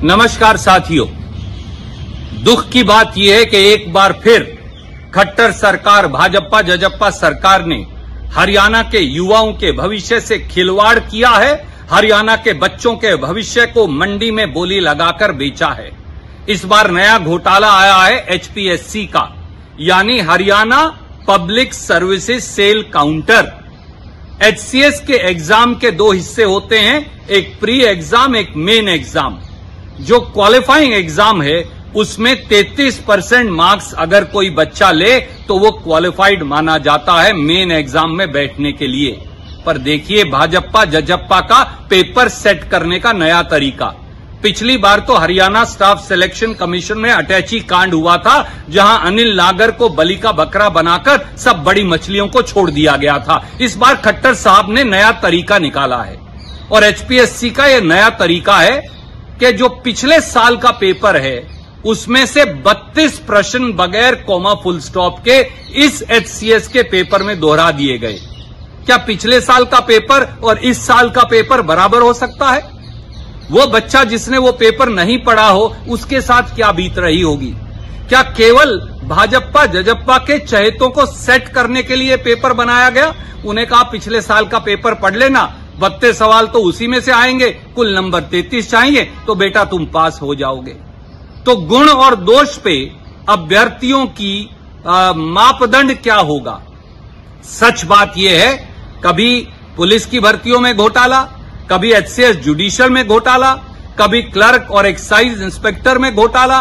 नमस्कार साथियों, दुख की बात यह है कि एक बार फिर खट्टर सरकार भाजपा जजप्पा सरकार ने हरियाणा के युवाओं के भविष्य से खिलवाड़ किया है। हरियाणा के बच्चों के भविष्य को मंडी में बोली लगाकर बेचा है। इस बार नया घोटाला आया है एचपीएससी का, यानी हरियाणा पब्लिक सर्विसेज सेल काउंटर। एचसीएस के एग्जाम के दो हिस्से होते हैं, एक प्री एग्जाम, एक मेन एग्जाम। जो क्वालिफाइंग एग्जाम है उसमें 33% मार्क्स अगर कोई बच्चा ले तो वो क्वालिफाइड माना जाता है मेन एग्जाम में बैठने के लिए। पर देखिए भाजपा जजप्पा का पेपर सेट करने का नया तरीका। पिछली बार तो हरियाणा स्टाफ सिलेक्शन कमीशन में अटैची कांड हुआ था, जहां अनिल नागर को बलि का बकरा बनाकर सब बड़ी मछलियों को छोड़ दिया गया था। इस बार खट्टर साहब ने नया तरीका निकाला है और एचपीएससी का यह नया तरीका है कि जो पिछले साल का पेपर है उसमें से 32 प्रश्न बगैर कॉमा फुल स्टॉप के इस एचसीएस के पेपर में दोहरा दिए गए। क्या पिछले साल का पेपर और इस साल का पेपर बराबर हो सकता है? वो बच्चा जिसने वो पेपर नहीं पढ़ा हो उसके साथ क्या बीत रही होगी? क्या केवल भाजपा जजप्पा के चहेतों को सेट करने के लिए पेपर बनाया गया? उन्हें कहा पिछले साल का पेपर पढ़ लेना, 32 सवाल तो उसी में से आएंगे, कुल नंबर 33 चाहिए तो बेटा तुम पास हो जाओगे। तो गुण और दोष पे अभ्यर्थियों की मापदंड क्या होगा? सच बात यह है, कभी पुलिस की भर्तियों में घोटाला, कभी एचसीएस जुडिशियल में घोटाला, कभी क्लर्क और एक्साइज इंस्पेक्टर में घोटाला,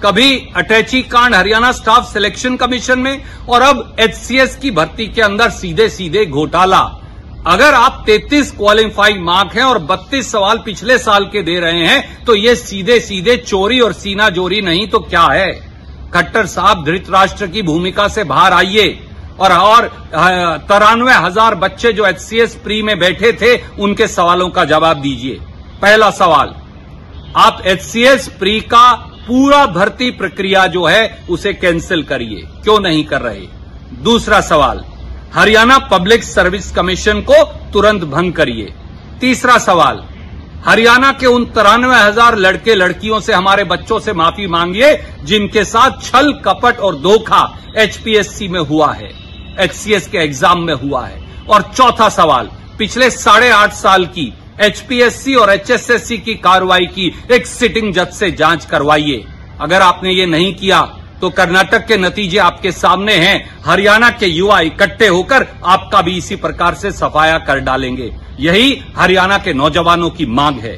कभी अटैची कांड हरियाणा स्टाफ सिलेक्शन कमीशन में, और अब एचसीएस की भर्ती के अंदर सीधे सीधे घोटाला। अगर आप 33 क्वालिफाइंग मार्क हैं और 32 सवाल पिछले साल के दे रहे हैं तो ये सीधे सीधे चोरी और सीना जोरी नहीं तो क्या है? खट्टर साहब धृतराष्ट्र की भूमिका से बाहर आइए और 93,000 बच्चे जो एचसीएस प्री में बैठे थे उनके सवालों का जवाब दीजिए। पहला सवाल, आप एचसीएस प्री का पूरा भर्ती प्रक्रिया जो है उसे कैंसिल करिए, क्यों नहीं कर रहे? दूसरा सवाल, हरियाणा पब्लिक सर्विस कमीशन को तुरंत भंग करिए। तीसरा सवाल, हरियाणा के उन 93,000 लड़के लड़कियों से, हमारे बच्चों से माफी मांगिए जिनके साथ छल कपट और धोखा एचपीएससी में हुआ है, एचसीएस के एग्जाम में हुआ है। और चौथा सवाल, पिछले 8.5 साल की एचपीएससी और एचएसएससी की कार्रवाई की एक सिटिंग जज से जांच करवाइए। अगर आपने ये नहीं किया तो कर्नाटक के नतीजे आपके सामने हैं। हरियाणा के युवा इकट्ठे होकर आपका भी इसी प्रकार से सफाया कर डालेंगे। यही हरियाणा के नौजवानों की मांग है।